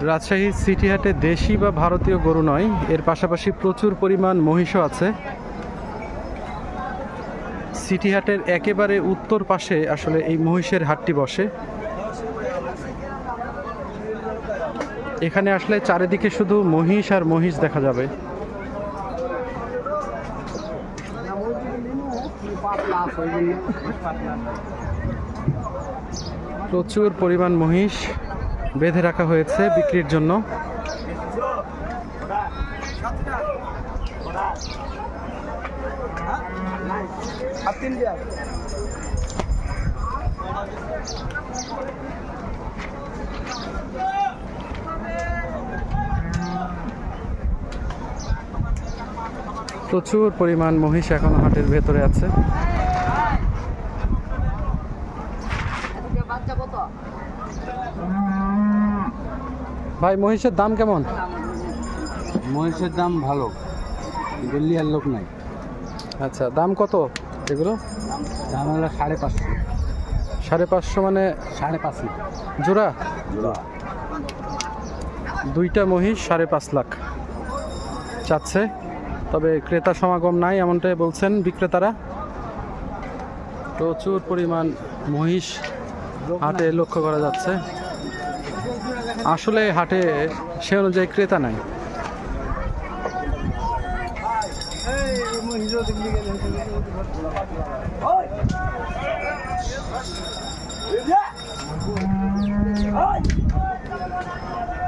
Rajshahi city হাটে দেশি বা ভারতীয় গরু নয়, এর পাশাপাশি প্রচুর পরিমাণ মহিষও আছে। সিটি হাটের একেবারে উত্তর পাশে আসলে এই মহিষের হাটটি বসে। এখানে আসলে চারিদিকে শুধু মহিষ আর মহিষ দেখা যাবে। প্রচুর পরিমাণ মহিষ বেঁধে রাখা হয়েছে বিক্রির জন্য। প্রচুর পরিমাণ মহিষ এখনো হাটের ভেতরে আছে। ভাই, মহিষের দাম কেমন? মহিষের দাম ভালো, দিল্লি আর লোক নাই। আচ্ছা, দাম কত এগুলো? দাম হলো 550। 550 মানে 5.5 জোড়া? জোড়া। দুইটা মহিষ 5.5 লাখ চাচ্ছে, তবে ক্রেতা সমাগম নাই এমনটাই বলছেন বিক্রেতারা। প্রচুর পরিমাণ মহিষ হাটে লক্ষ্য করা যাচ্ছে। আসলে হাটে সে অনুযায়ী ক্রেতা নাই।